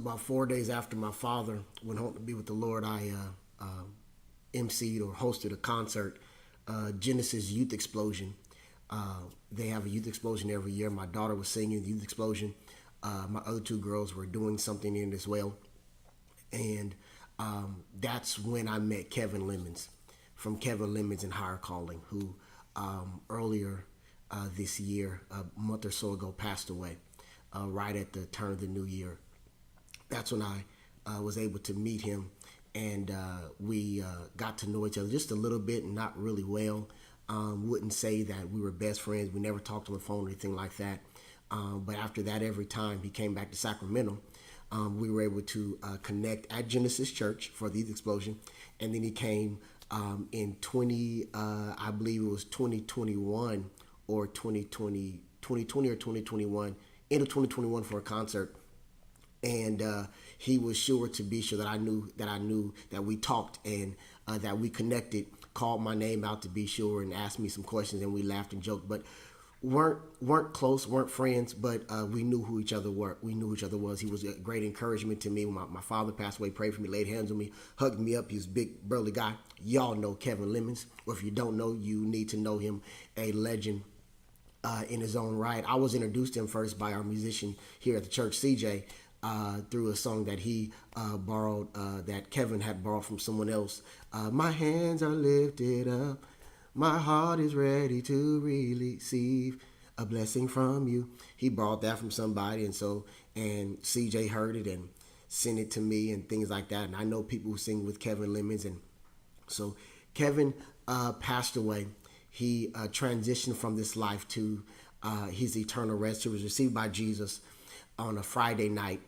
about 4 days after my father went home to be with the Lord, I emceed or hosted a concert, Genesis Youth Explosion. They have a youth explosion every year. My daughter was singing the youth explosion. My other two girls were doing something in it as well. And that's when I met Kevin Lemons from Kevin Lemons and Higher Calling, who earlier this year, a month or so ago, passed away. right at the turn of the new year. That's when I was able to meet him, and we got to know each other just a little bit, and not really well. Wouldn't say that we were best friends. We never talked on the phone or anything like that. But after that, every time he came back to Sacramento, we were able to connect at Genesis Church for the Youth Explosion. And then he came in I believe it was 2021 or 2020 or 2021, end of 2021 for a concert. And he was sure to be sure that I knew that we talked and that we connected, called my name out to be sure and asked me some questions, and we laughed and joked, but weren't close, weren't friends, but we knew who each other were. We knew who each other was. He was a great encouragement to me. When my father passed away, prayed for me, laid hands on me, hugged me up. He was a big, burly guy. Y'all know Kevin Lemons, or if you don't know, you need to know him, a legend in his own right. I was introduced to him first by our musician here at the church, CJ, through a song that he borrowed, that Kevin had borrowed from someone else. My hands are lifted up, my heart is ready to receive a blessing from you. He borrowed that from somebody, and CJ heard it and sent it to me and things like that. And I know people who sing with Kevin Lemons, and so Kevin passed away. He transitioned from this life to his eternal rest. He was received by Jesus on a Friday night,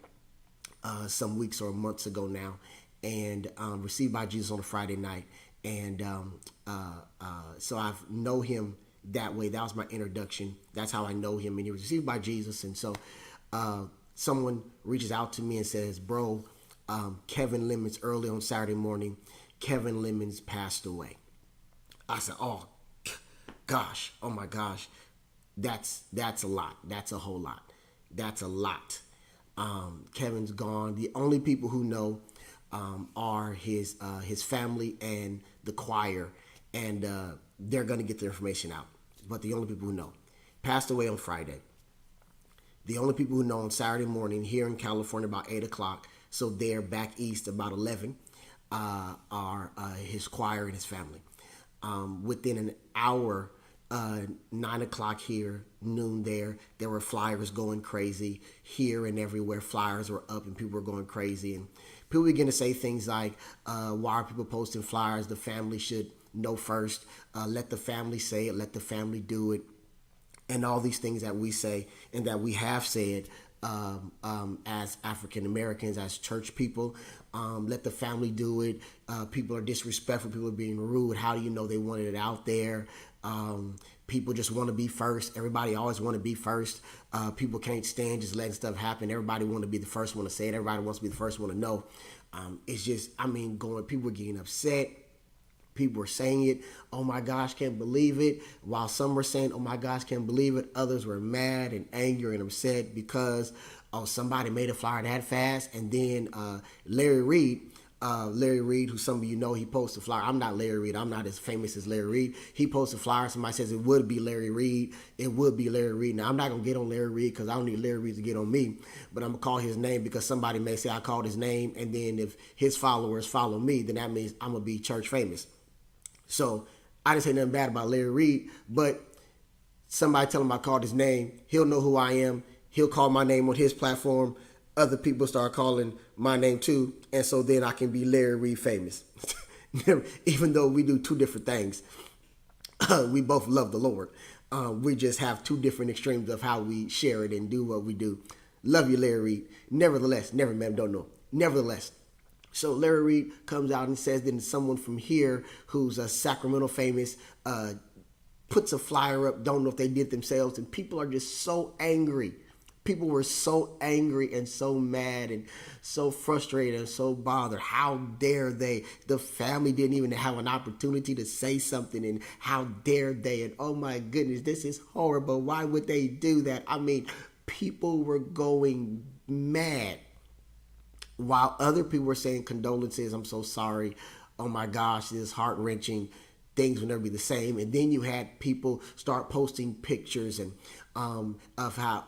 some weeks or months ago now, and received by Jesus on a Friday night. And so I've know him that way. That was my introduction. That's how I know him. And he was received by Jesus. And so someone reaches out to me and says, bro, Kevin Lemons, early on Saturday morning, Kevin Lemons passed away. I said, oh, gosh, oh my gosh, that's a lot. That's a whole lot. That's a lot. Kevin's gone. The only people who know are his family and the choir, and they're going to get the information out. But the only people who know. Passed away on Friday. The only people who know on Saturday morning here in California about 8 o'clock, so they're back east about 11, are his choir and his family. Within an hour, 9 o'clock here, noon there were flyers going crazy here and everywhere. Flyers were up and people were going crazy, and people begin to say things like, why are people posting flyers? The family should know first. Let the family say it. Let the family do it. And all these things that we say and that we have said as African Americans, as church people. Let the family do it. People are disrespectful. People are being rude. How do you know they wanted it out there? People just want to be first. Everybody always want to be first. People can't stand just letting stuff happen. Everybody want to be the first one to say it. Everybody wants to be the first one to know. It's just, people were getting upset. People were saying it, oh my gosh, can't believe it. While some were saying, oh my gosh, can't believe it. Others were mad and angry and upset because somebody made a flyer that fast. And then Larry Reed, who some of you know, he posted a flyer. I'm not Larry Reed. I'm not as famous as Larry Reed. He posted a flyer. Somebody says it would be Larry Reed. It would be Larry Reed. Now, I'm not going to get on Larry Reed because I don't need Larry Reed to get on me. But I'm going to call his name because somebody may say I called his name. And then if his followers follow me, then that means I'm going to be church famous. So I didn't say nothing bad about Larry Reed, but somebody tell him I called his name. He'll know who I am. He'll call my name on his platform. Other people start calling my name too. And so then I can be Larry Reed famous. Even though we do two different things. We both love the Lord. We just have two different extremes of how we share it and do what we do. Love you, Larry Reed. Nevertheless, never met him, don't know. Nevertheless. So Larry Reed comes out and says that someone from here who's a Sacramento famous puts a flyer up, don't know if they did themselves, and people are just so angry. People were so angry and so mad and so frustrated and so bothered. How dare they? The family didn't even have an opportunity to say something, and how dare they? And oh my goodness, this is horrible. Why would they do that? People were going mad. While other people were saying condolences, I'm so sorry, oh my gosh, this is heart-wrenching, things will never be the same. And then you had people start posting pictures and of how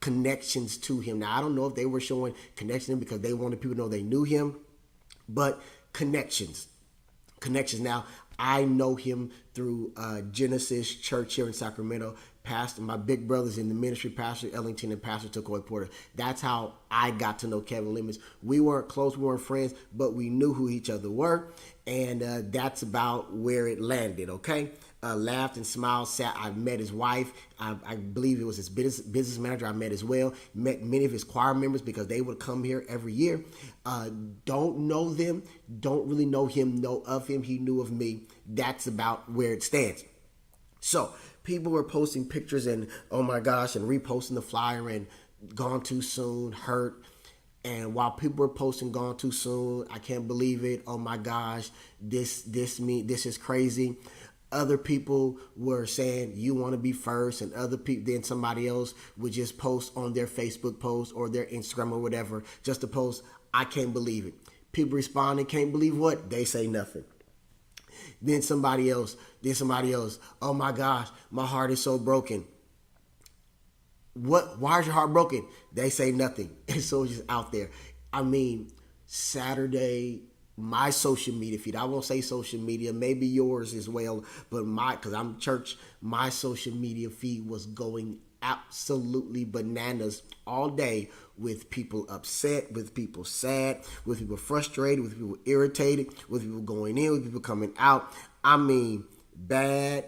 connections to him. Now, I don't know if they were showing connections because they wanted people to know they knew him, but connections. Now, I know him through Genesis Church here in Sacramento. Pastor, my big brothers in the ministry, Pastor Ellington and Pastor Turcoy Porter. That's how I got to know Kevin Lemons. We weren't close, we weren't friends, but we knew who each other were, and that's about where it landed, okay? Laughed and smiled, sat. I met his wife. I believe it was his business manager I met as well. Met many of his choir members because they would come here every year. Don't know them, don't really know him, know of him. He knew of me. That's about where it stands. So people were posting pictures and oh my gosh, and reposting the flyer and gone too soon, hurt. And while people were posting gone too soon, I can't believe it. Oh my gosh, this is crazy. Other people were saying you want to be first, and other people, then somebody else would just post on their Facebook post or their Instagram or whatever, just to post, I can't believe it. People responding, can't believe what? They say nothing. Then somebody else, oh my gosh, my heart is so broken. What? Why is your heart broken? They say nothing. And so it's just out there. I mean, Saturday, my social media feed, I won't say social media, maybe yours as well, but because I'm church, my social media feed was going absolutely bananas all day with people upset, with people sad, with people frustrated, with people irritated, with people going in, with people coming out. I mean, bad.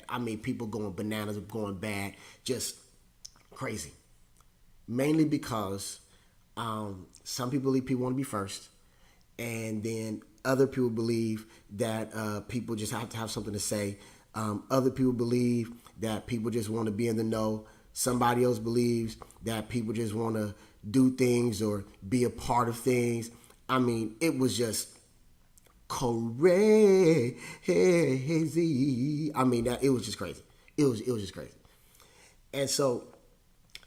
I mean, people going bananas, going bad, just crazy. Mainly because some people believe people want to be first, and then other people believe that people just have to have something to say. Other people believe that people just want to be in the know. Somebody else believes that people just want to do things or be a part of things. I mean, it was just crazy. I mean, it was just crazy. It was just crazy. And so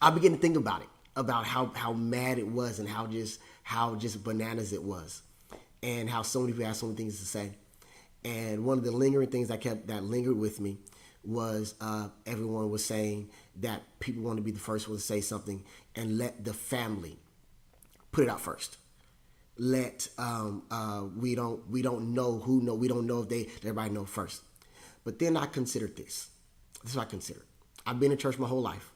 I began to think about it, about how mad it was and how just bananas it was, and how so many people had so many things to say. And one of the lingering things that lingered with me was everyone was saying that people want to be the first one to say something and let the family put it out first. Let we don't know who know, we don't know if everybody know first. But then I considered this. This is what I considered. I've been in church my whole life,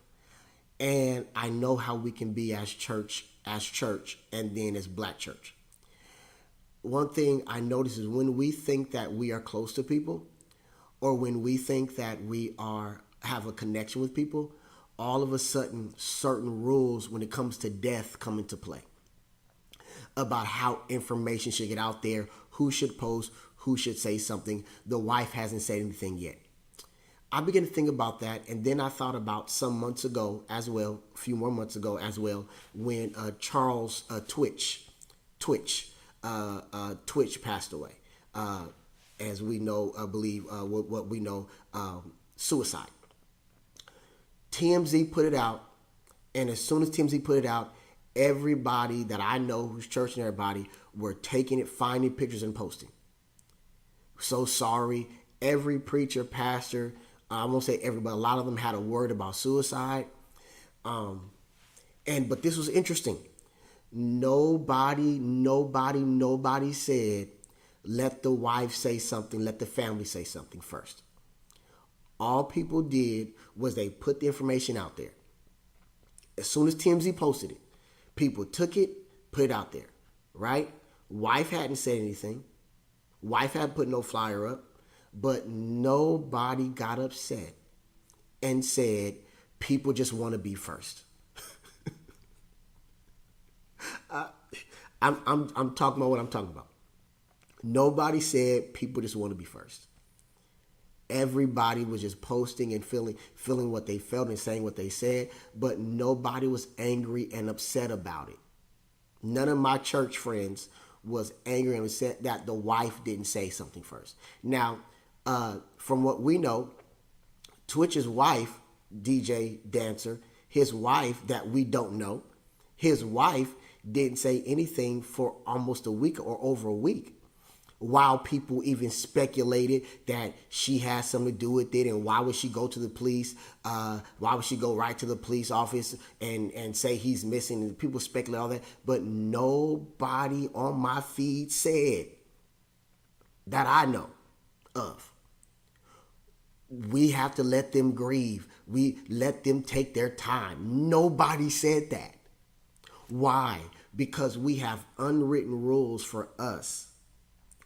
and I know how we can be as church, and then as black church. One thing I notice is when we think that we are close to people, or when we think that we have a connection with people, all of a sudden certain rules when it comes to death come into play about how information should get out there, who should post, who should say something. The wife hasn't said anything yet. I began to think about that, and then I thought about some months ago as well, a few more months ago as well, when Charles Twitch passed away. As we know, I believe what we know, suicide. TMZ put it out, and as soon as TMZ put it out, everybody that I know who's church and everybody were taking it, finding pictures and posting. So sorry. Every preacher, pastor, I won't say everybody, a lot of them had a word about suicide. But this was interesting. Nobody said, let the wife say something, let the family say something first. All people did was they put the information out there. As soon as TMZ posted it, people took it, put it out there, right? Wife hadn't said anything. Wife hadn't put no flyer up, but nobody got upset and said, people just want to be first. I'm talking about what I'm talking about. Nobody said people just want to be first. Everybody was just posting and feeling what they felt and saying what they said, but nobody was angry and upset about it. None of my church friends was angry and upset that the wife didn't say something first. Now, from what we know, Twitch's wife, DJ Dancer, his wife that we don't know, his wife didn't say anything for almost a week or over a week. while people even speculated that she had something to do with it, and why would she go to the police? Why would she go right to the police office and say he's missing? And people speculate all that, but nobody on my feed said that I know of. We have to let them grieve. We let them take their time. Nobody said that. Why? Because we have unwritten rules for us.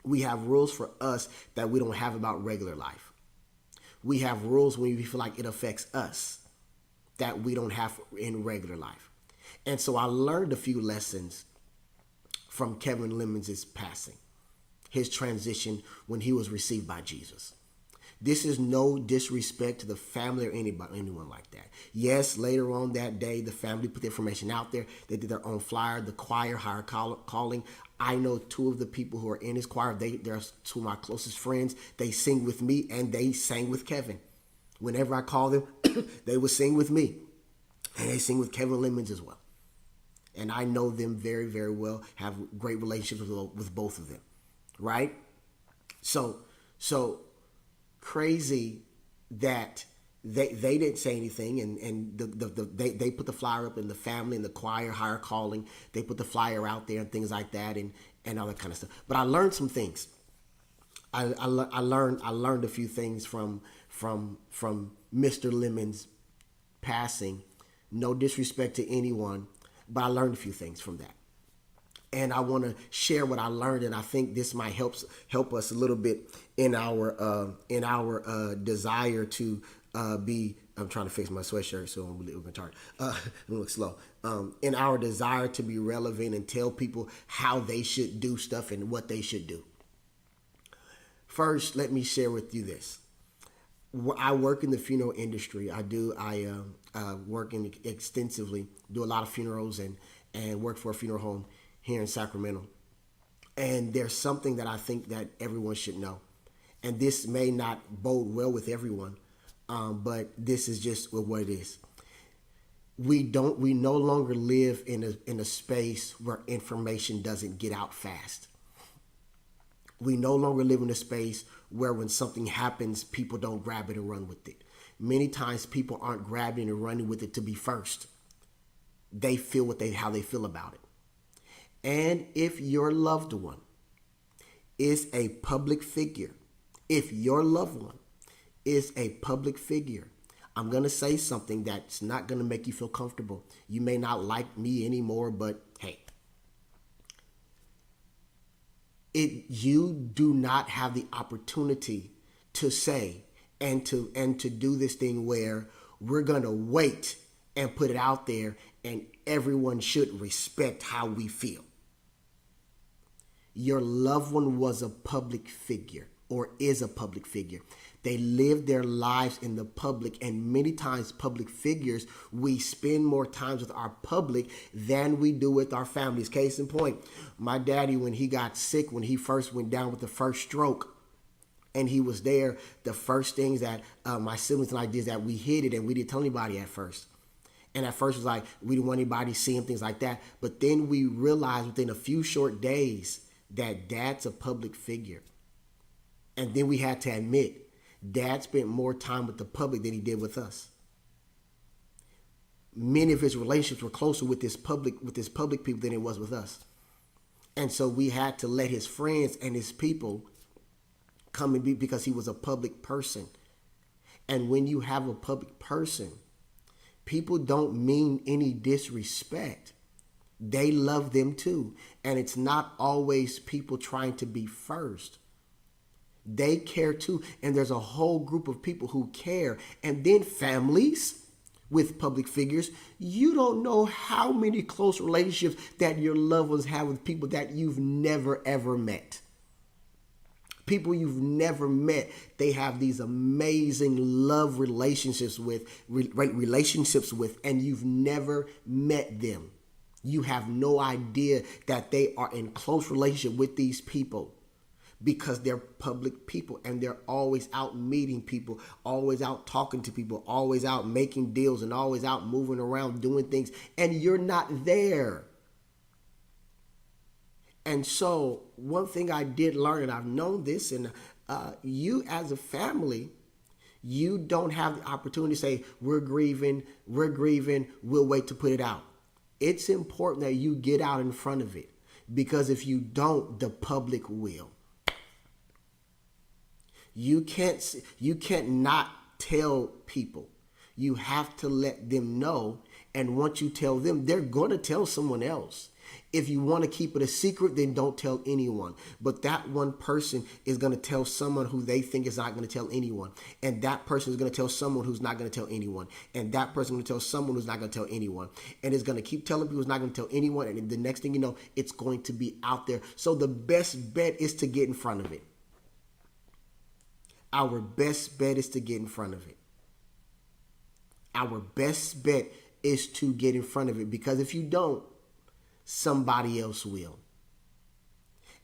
We have rules for us that we don't have about regular life. We have rules when we feel like it affects us that we don't have in regular life. And so I learned a few lessons from Kevin Lemons' passing, his transition when he was received by Jesus. This is no disrespect to the family or anyone like that. Yes, later on that day, the family put the information out there. They did their own flyer, the choir, higher calling. I know two of the people who are in his choir. They're two of my closest friends. They sing with me, and they sang with Kevin. Whenever I call them, they would sing with me. And they sing with Kevin Lemons as well. And I know them very, very well, have great relationships with both of them, right? So crazy that they didn't say anything, and they put the flyer up, in the family and the choir, higher calling, they put the flyer out there and things like that, and all that kind of stuff. But I learned some things. I learned a few things from Mr. Lemons passing. No disrespect to anyone, but I learned a few things from that. And I want to share what I learned, and I think this might help us a little bit in our desire to be. I'm trying to fix my sweatshirt, so I'm a little retarded. I'm look slow. In our desire to be relevant and tell people how they should do stuff and what they should do. First, let me share with you this. I work in the funeral industry. I work extensively, do a lot of funerals, and work for a funeral home here in Sacramento. And there's something that I think that everyone should know. And this may not bode well with everyone, but this is just what it is. We no longer live in a space where information doesn't get out fast. We no longer live in a space where when something happens, people don't grab it and run with it. Many times people aren't grabbing and running with it to be first. They feel how they feel about it. And if your loved one is a public figure, I'm going to say something that's not going to make you feel comfortable. You may not like me anymore, but hey, you do not have the opportunity to say and to do this thing where we're going to wait and put it out there and everyone should respect how we feel. Your loved one was a public figure or is a public figure. They live their lives in the public, and many times public figures, we spend more times with our public than we do with our families. Case in point, my daddy, when he got sick, when he first went down with the first stroke, and he was there, the first things that my siblings and I did is that we hid it and we didn't tell anybody at first. And at first it was like, we didn't want anybody seeing things like that. But then we realized within a few short days that Dad's a public figure. And then we had to admit, Dad spent more time with the public than he did with us. Many of his relationships were closer with his public people than it was with us. And so we had to let his friends and his people come and be, because he was a public person. And when you have a public person, people don't mean any disrespect. They love them too. And it's not always people trying to be first. They care too. And there's a whole group of people who care. And then families with public figures, you don't know how many close relationships that your loved ones have with people that you've never ever met. People you've never met, they have these amazing love relationships with, and you've never met them. You have no idea that they are in close relationship with these people because they're public people and they're always out meeting people, always out talking to people, always out making deals and always out moving around doing things, and you're not there. And so one thing I did learn, and I've known this, and you as a family, you don't have the opportunity to say, we're grieving, we'll wait to put it out. It's important that you get out in front of it, because if you don't, the public will. You can't not tell people. You have to let them know, and once you tell them, they're going to tell someone else. If you want to keep it a secret, then don't tell anyone. But that one person is going to tell someone who they think is not going to tell anyone. And that person is going to tell someone who's not going to tell anyone. And that person is going to tell someone who's not going to tell anyone. And it's going to keep telling people who's not going to tell anyone. And the next thing you know, it's going to be out there. So the best bet is to get in front of it. Our best bet is to get in front of it. Our best bet is to get in front of it, because if you don't, somebody else will.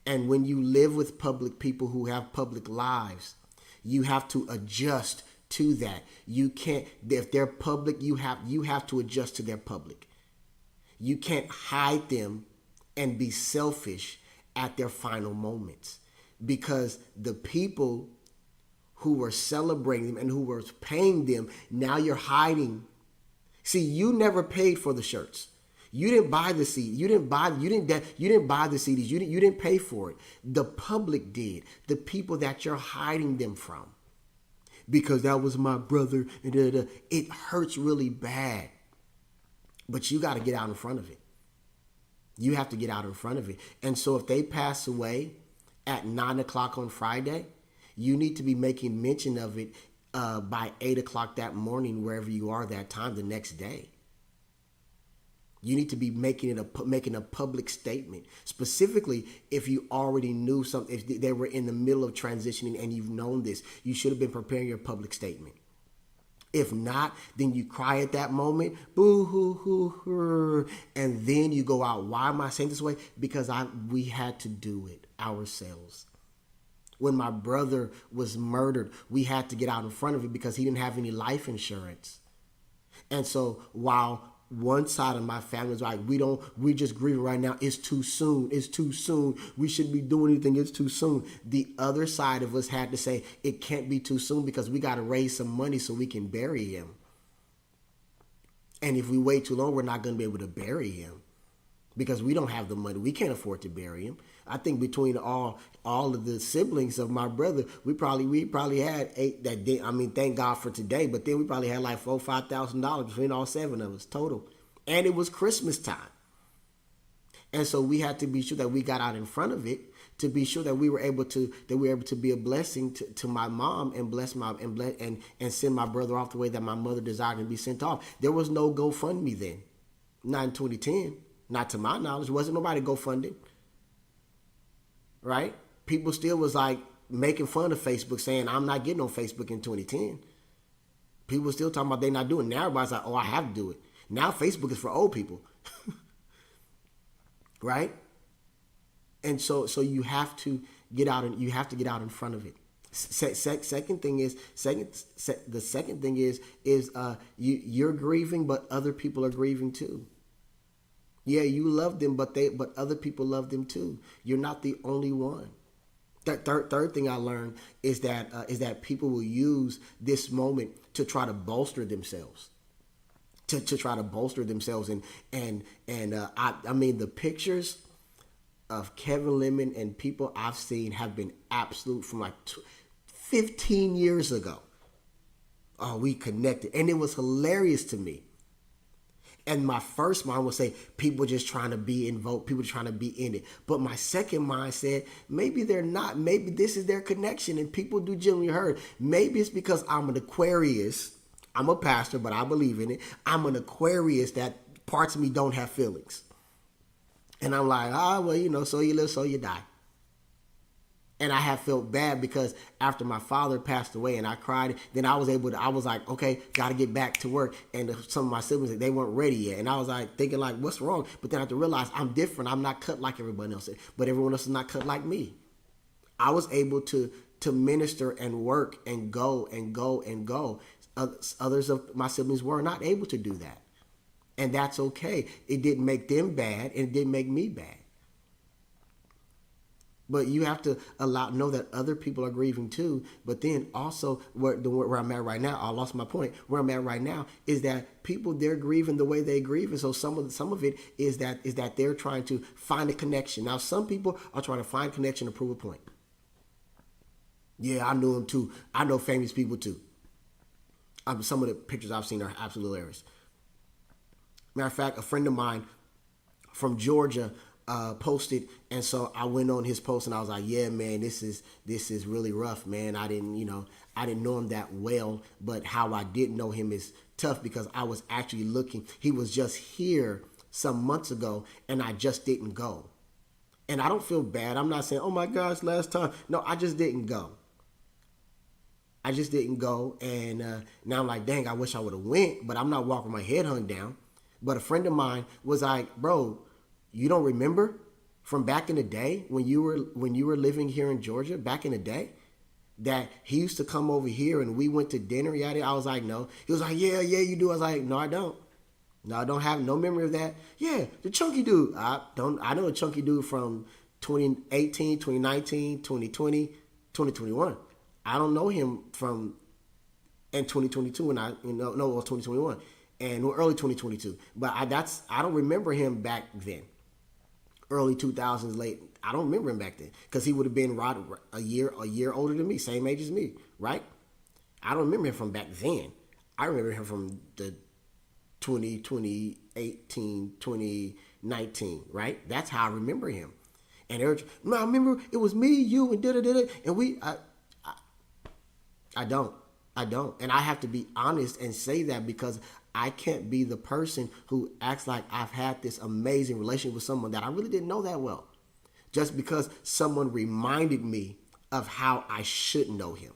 And when you live with public people who have public lives, you have to adjust to that. You can't, if they're public, you have to adjust to their public. You can't hide them and be selfish at their final moments, because the people who were celebrating them and who were paying them, now you're hiding. See, you never paid for the shirts. You didn't buy the CD. You didn't buy the CDs. You didn't pay for it. The public did. The people that you're hiding them from, because that was my brother. And it hurts really bad. But you got to get out in front of it. You have to get out in front of it. And so if they pass away at 9 o'clock on Friday, you need to be making mention of it by 8 o'clock that morning, wherever you are that time the next day. You need to be making a public statement. Specifically, if you already knew something, if they were in the middle of transitioning and you've known this, you should have been preparing your public statement. If not, then you cry at that moment, boo hoo hoo hoo, and then you go out. Why am I saying this way? Because we had to do it ourselves. When my brother was murdered, we had to get out in front of it because he didn't have any life insurance. And so while one side of my family is like, we're just grieving right now, it's too soon, we shouldn't be doing anything, it's too soon. The other side of us had to say, it can't be too soon, because we got to raise some money so we can bury him. And if we wait too long, we're not going to be able to bury him, because we don't have the money. We can't afford to bury him. I think between all of the siblings of my brother, we probably had eight that day. I mean, thank God for today, but then we probably had like $4,000-$5,000 between all 7 of us total. And it was Christmas time. And so we had to be sure that we got out in front of it, to be sure that we were able to be a blessing to my mom, and and send my brother off the way that my mother desired to be sent off. There was no GoFundMe then. Not in 2010. Not to my knowledge. Wasn't nobody GoFunding. Right? People still was like making fun of Facebook, saying, I'm not getting on Facebook in 2010. People still talking about they not doing it. Now everybody's like, oh, I have to do it. Now Facebook is for old people. Right? And so you have to get out, and you have to get out in front of it. The second thing is you're grieving, but other people are grieving too. Yeah, you love them, but other people love them too. You're not the only one. Third thing I learned is that people will use this moment to try to bolster themselves. To try to bolster themselves, and I mean, the pictures of Kevin Lemon and people I've seen have been absolute from like 15 years ago. Oh, we connected, and it was hilarious to me. And my first mind would say, people just trying to be involved, people trying to be in it. But my second mind said, maybe they're not. Maybe this is their connection, and people do genuinely hurt. Maybe it's because I'm an Aquarius. I'm a pastor, but I believe in it. I'm an Aquarius that parts of me don't have feelings. And I'm like, well, so you live, so you die. And I have felt bad because after my father passed away and I cried, then I was like, okay, got to get back to work. And some of my siblings, they weren't ready yet. And I was like thinking like, what's wrong? But then I had to realize I'm different. I'm not cut like everyone else, but everyone else is not cut like me. I was able to minister and work and go. Others of my siblings were not able to do that. And that's okay. It didn't make them bad, and it didn't make me bad. But you have to know that other people are grieving too. But then also where I'm at right now, I lost my point. Where I'm at right now is that people, they're grieving the way they grieve, and so some of it is that they're trying to find a connection. Now some people are trying to find connection to prove a point. Yeah, I knew him too. I know famous people too. Some of the pictures I've seen are absolutely hilarious. Matter of fact, a friend of mine from Georgia posted, and so I went on his post and I was like, yeah, man, this is really rough, man. I didn't know him that well, but how I did know him is tough because I was actually looking. He was just here some months ago and I just didn't go. And I don't feel bad. I'm not saying, oh my gosh, last time. No, I just didn't go. And now I'm like, dang, I wish I would have went, but I'm not walking my head hung down. But a friend of mine was like, bro, you don't remember from back in the day when you were living here in Georgia back in the day that he used to come over here and we went to dinner? I was like, no. He was like, yeah, you do. I was like, no, I don't. No, I don't have no memory of that. Yeah, the chunky dude. I know a chunky dude from 2018, 2019, 2020, 2021. I don't know him from in 2022 when 2021 and early 2022. But I don't remember him back then. Early 2000s, late. I don't remember him back then because he would have been a year older than me, same age as me, right? I don't remember him from back then. I remember him from the 2018, 2019, right? That's how I remember him. And I remember it was me, you, and da-da-da-da, and I don't. And I have to be honest and say that because I can't be the person who acts like I've had this amazing relationship with someone that I really didn't know that well. Just because someone reminded me of how I should know him.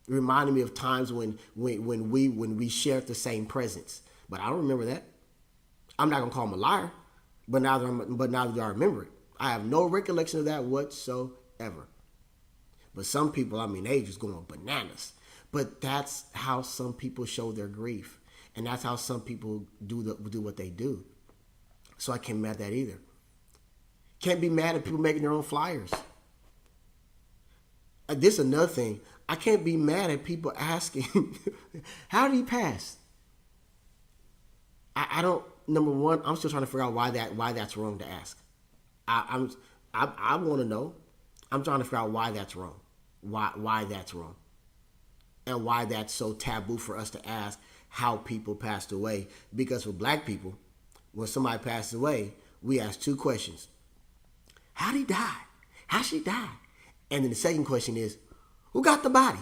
It reminded me of times when we shared the same presence. But I don't remember that. I'm not gonna call him a liar, but now that I remember it. I have no recollection of that whatsoever. But some people, they just going bananas. But that's how some people show their grief. And that's how some people do what they do. So I can't be mad at that either. Can't be mad at people making their own flyers. This is another thing. I can't be mad at people asking, how did he pass? I don't, number one, I'm still trying to figure out why that's wrong to ask. I want to know. I'm trying to figure out why that's wrong. Why that's wrong. And why that's so taboo for us to ask how people passed away. Because for black people, when somebody passes away, we ask two questions. How'd he die? How'd she die? And then the second question is, who got the body?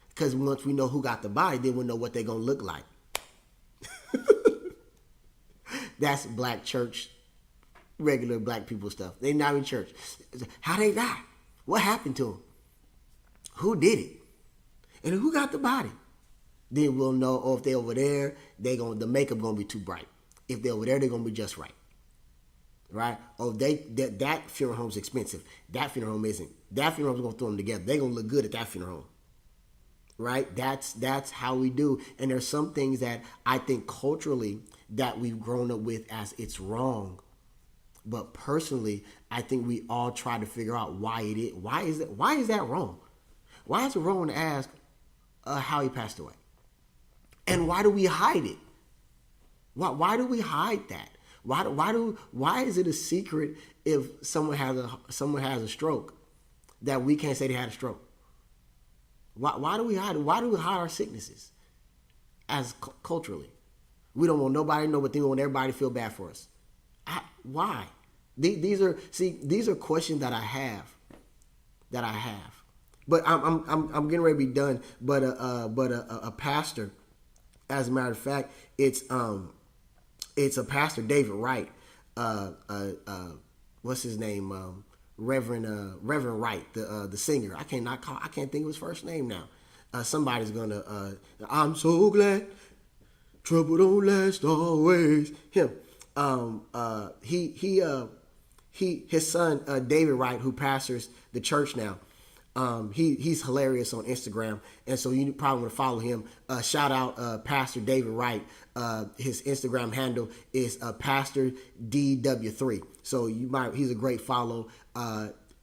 Because once we know who got the body, then we'll know what they're going to look like. That's black church, regular black people stuff. They're not in church. How they die? What happened to them? Who did it? And who got the body? Then we'll know, if they're over there, the makeup gonna be too bright. If they're over there, they're gonna be just right. Right? That funeral home's expensive. That funeral home isn't. That funeral home's gonna throw them together. They're gonna look good at that funeral home. Right? That's how we do. And there's some things that I think culturally that we've grown up with as it's wrong. But personally, I think we all try to figure out why it is. Why is that wrong? Why is it wrong to ask how he passed away? And why do we hide it? Why do we hide that? Why is it a secret if someone has a stroke that we can't say they had a stroke? Why do we hide it? Why do we hide our sicknesses as culturally? We don't want nobody to know, but then we want everybody to feel bad for us. Why? These are questions that I have. But I'm getting ready to be done. But a pastor, as a matter of fact, it's a pastor, David Wright. What's his name? Reverend Wright, the singer. I can't think of his first name now. Somebody's gonna. I'm so glad trouble don't last always. Him. His son David Wright, who pastors the church now. He's hilarious on Instagram, and so you probably want to follow him. Shout out Pastor David Wright. His Instagram handle is Pastor DW3. So he's a great follow.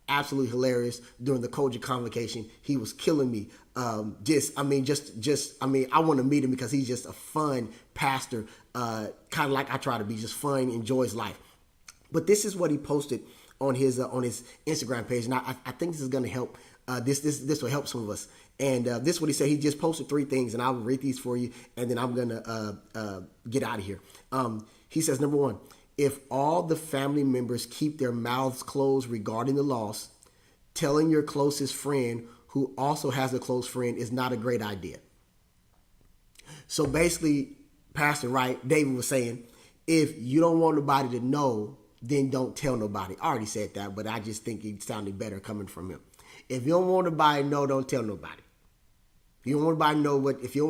Absolutely hilarious during the Koja convocation. He was killing me. I want to meet him because he's just a fun pastor, kind of like I try to be, just fun, enjoys life. But this is what he posted on his Instagram page, and I think this is going to help. This will help some of us. And this is what he said. He just posted 3 things, and I'll read these for you, and then I'm going to get out of here. He says, number 1, if all the family members keep their mouths closed regarding the loss, telling your closest friend who also has a close friend is not a great idea. So basically, Pastor Wright, David was saying, if you don't want nobody to know, then don't tell nobody. I already said that, but I just think it sounded better coming from him. If you don't want nobody to know, don't tell nobody. If you don't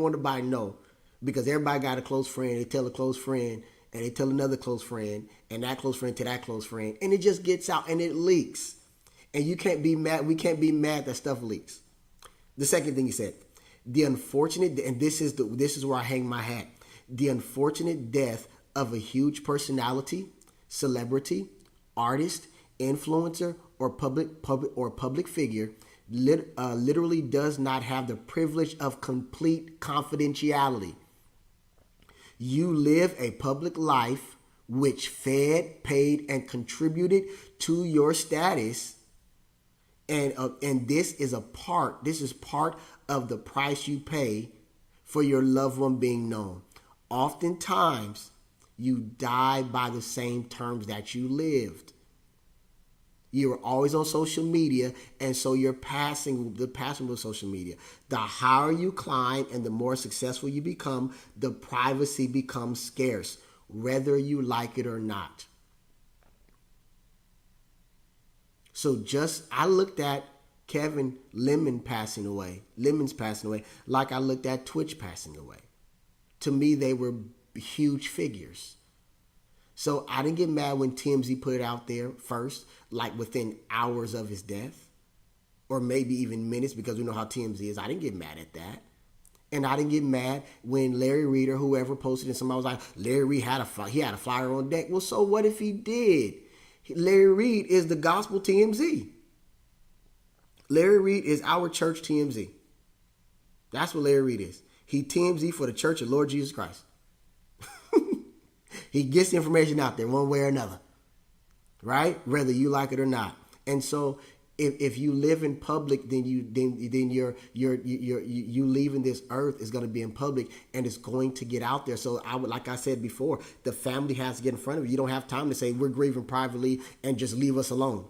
want nobody to know, because everybody got a close friend, they tell a close friend, and they tell another close friend, and that close friend to that close friend, and it just gets out and it leaks. And you can't be mad. We can't be mad that stuff leaks. The second thing he said, the unfortunate, and this is where I hang my hat, the unfortunate death of a huge personality, celebrity, artist, influencer, or public figure literally does not have the privilege of complete confidentiality. You live a public life which fed, paid, and contributed to your status, and this is part of the price you pay for your loved one being known. Oftentimes, you die by the same terms that you lived. You are always on social media, and so you're passing with social media. The higher you climb and the more successful you become, the privacy becomes scarce, whether you like it or not. So I looked at Kevin Lemon's passing away, like I looked at Twitch passing away. To me, they were huge figures. So I didn't get mad when TMZ put it out there first, like within hours of his death, or maybe even minutes, because we know how TMZ is. I didn't get mad at that. And I didn't get mad when Larry Reed or whoever posted and somebody was like, Larry Reed had a flyer on deck. Well, so what if he did? Larry Reed is the gospel TMZ. Larry Reed is our church TMZ. That's what Larry Reed is. He TMZ for the Church of Lord Jesus Christ. He gets the information out there one way or another, right? Whether you like it or not. And so, if you live in public, then you leaving this earth is going to be in public, and it's going to get out there. So like I said before, the family has to get in front of you. You don't have time to say we're grieving privately and just leave us alone.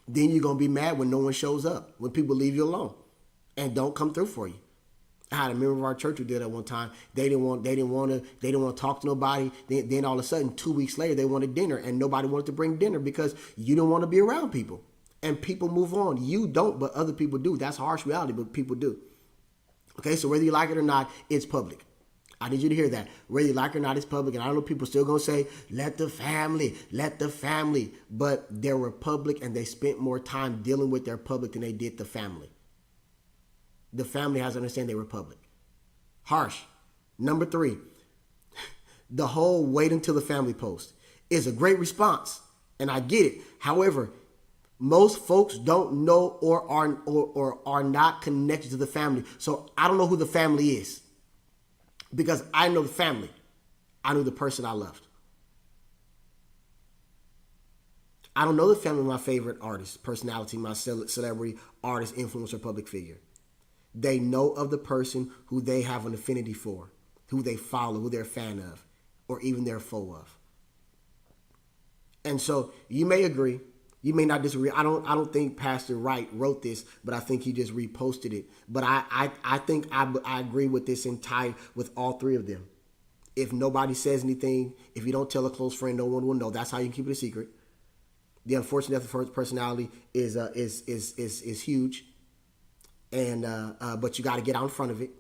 Then you're going to be mad when no one shows up, when people leave you alone and don't come through for you. I had a member of our church who did that one time. They didn't want to talk to nobody. Then all of a sudden, 2 weeks later, they wanted dinner, and nobody wanted to bring dinner because you don't want to be around people. And people move on. You don't, but other people do. That's harsh reality, but people do. Okay, so whether you like it or not, it's public. I need you to hear that. Whether you like it or not, it's public. And I know people still going to say, let the family. But they were public, and they spent more time dealing with their public than they did the family. The family has to understand they were public. Harsh. Number 3, the whole wait until the family post is a great response, and I get it. However, most folks don't know or are not connected to the family. So I don't know who the family is, because I know the family. I know the person I loved. I don't know the family of my favorite artist, personality, my celebrity, artist, influencer, public figure. They know of the person who they have an affinity for, who they follow, who they're a fan of, or even they're a foe of. And so you may agree, you may not disagree. I don't think Pastor Wright wrote this, but I think he just reposted it. But I think I agree with with all 3 of them. If nobody says anything, if you don't tell a close friend, no one will know. That's how you can keep it a secret. The unfortunate death of personality is huge. And but you got to get out in front of it.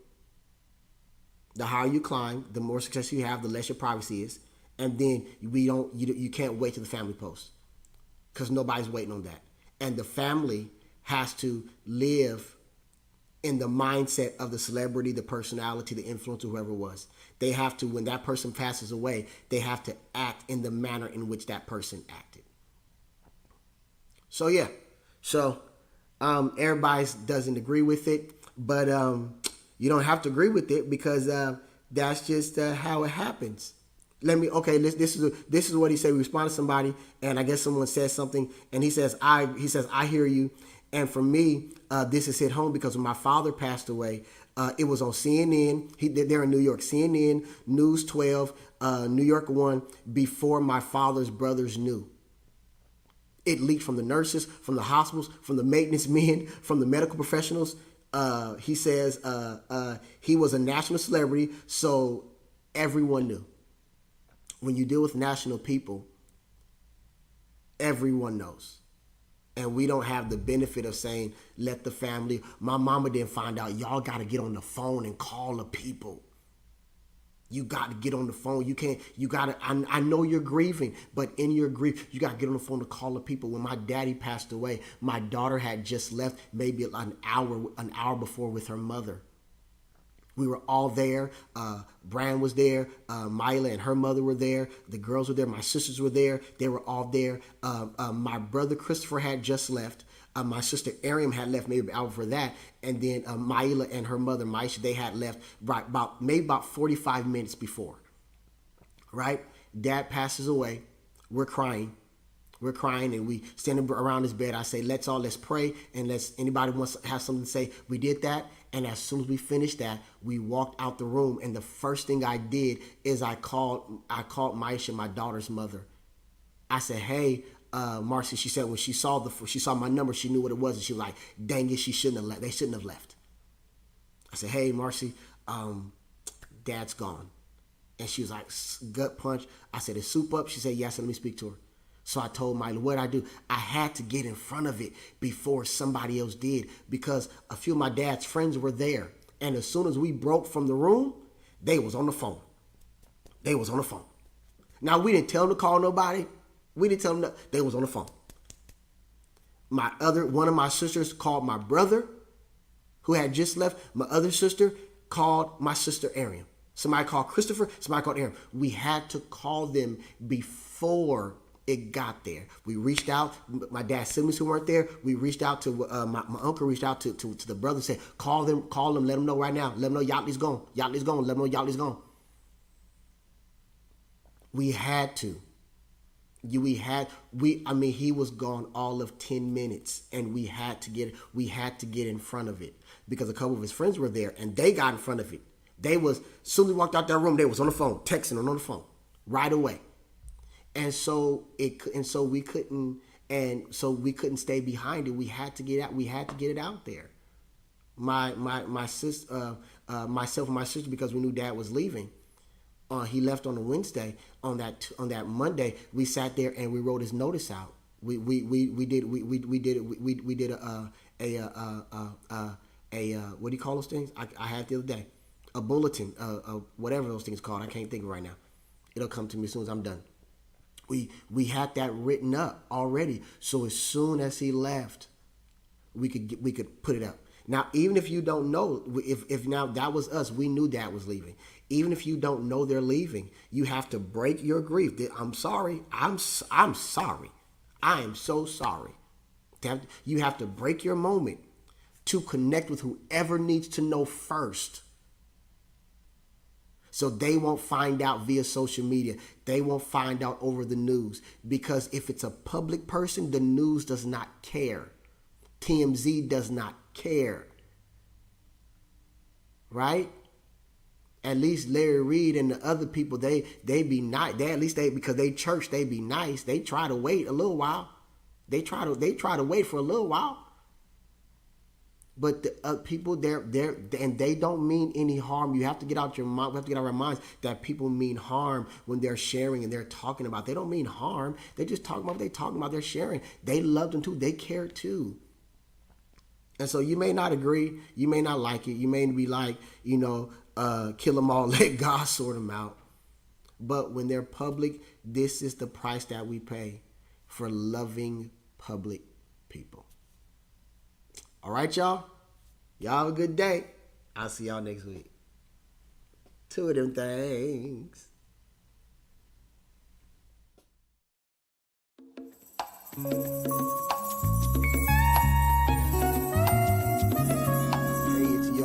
The higher you climb, the more success you have, the less your privacy is. And then you can't wait till the family post, because nobody's waiting on that. And the family has to live in the mindset of the celebrity, the personality, the influencer, whoever it was. They have to, when that person passes away, they have to act in the manner in which that person acted. So yeah, so everybody doesn't agree with it, but you don't have to agree with it because that's just how it happens. This is what he said. We respond to somebody, and I guess someone says something, and he says I hear you. And for me, this has hit home because when my father passed away, it was on CNN. They're in New York, CNN, News 12, New York 1, before my father's brothers knew. It leaked from the nurses, from the hospitals, from the maintenance men, from the medical professionals. He says he was a national celebrity, so everyone knew. When you deal with national people, everyone knows. And we don't have the benefit of saying, let the family, my mama didn't find out. Y'all got to get on the phone and call the people. You got to get on the phone. I know you're grieving, but in your grief, you got to get on the phone to call the people. When my daddy passed away, my daughter had just left maybe an hour before with her mother. We were all there. Bran was there. Mila and her mother were there. The girls were there. My sisters were there. They were all there. My brother Christopher had just left. My sister Ariam had left maybe an hour for that. And then Mila and her mother, Maisha, they had left about 45 minutes before. Right? Dad passes away. We're crying. And we stand around his bed. I say, let's pray, and anybody wants to have something to say. We did that, and as soon as we finished that, we walked out the room, and the first thing I did is I called Maisha, my daughter's mother. I said, hey, Marcy, she said when she saw my number, she knew what it was, and she was like, dang it, she shouldn't have left. They shouldn't have left. I said, hey, Marcy, Dad's gone. And she was like, gut punch. I said, is soup up? She said, yes, let me speak to her. So I told Mila, what I do? I had to get in front of it before somebody else did because a few of my dad's friends were there. And as soon as we broke from the room, they was on the phone. Now, we didn't tell them to call nobody. We didn't tell them they was on the phone. One of my sisters called my brother who had just left. My other sister called my sister Ariam. Somebody called Christopher. Somebody called Ariam. We had to call them before it got there. We reached out. My dad's siblings who weren't there, we reached out to my uncle reached out to the brother and said, call them, let them know right now. Let them know Yardley's gone. Let them know Yardley's gone. We had to. He was gone all of 10 minutes, and we had to get in front of it because a couple of his friends were there, and they got in front of it. Soon as we walked out that room, they was on the phone, texting on the phone right away. And so we couldn't stay behind it. We had to get out. We had to get it out there. My sister, myself and my sister, because we knew Dad was leaving. He left on a Wednesday. On that Monday, we sat there and we wrote his notice out. We did what do you call those things? I had the other day, a bulletin, whatever those things called. I can't think of it right now. It'll come to me as soon as I'm done. We had that written up already, so as soon as he left, we could put it up. Now, even if you don't know, if now that was us, we knew Dad was leaving. Even if you don't know they're leaving, you have to break your grief. I'm sorry. I'm sorry. I am so sorry. You have to break your moment to connect with whoever needs to know first. So they won't find out via social media. They won't find out over the news. Because if it's a public person, the news does not care. TMZ does not care. Right? At least Larry Reed and the other people, they be nice. Because they church, they be nice. They try to wait a little while. They try to wait for a little while. But the people there, and they don't mean any harm. You have to get out your mind. We have to get out of our minds that people mean harm when they're sharing and they're talking about. They don't mean harm. They just talking about what they're talking about. They're sharing. They love them too. They care too. And so you may not agree. You may not like it. You may be like, kill them all, let God sort them out. But when they're public, this is the price that we pay for loving public people. All right, y'all. Y'all have a good day. I'll see y'all next week. Two of them things.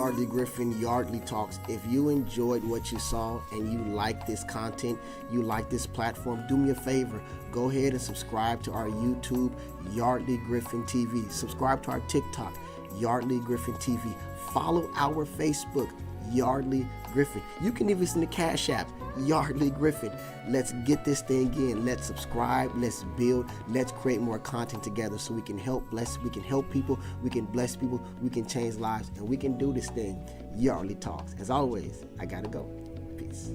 Yardley Griffin, Yardley Talks. If you enjoyed what you saw and you like this content, you like this platform, do me a favor. Go ahead and subscribe to our YouTube, Yardley Griffin TV. Subscribe to our TikTok, Yardley Griffin TV. Follow our Facebook, Yardley Griffin. You can even send the Cash App, Yardley Griffin. Let's get this thing in. Let's subscribe. Let's build. Let's create more content together so we can help bless. We can help people. We can bless people. We can change lives. And we can do this thing. Yardley Talks. As always, I gotta go. Peace.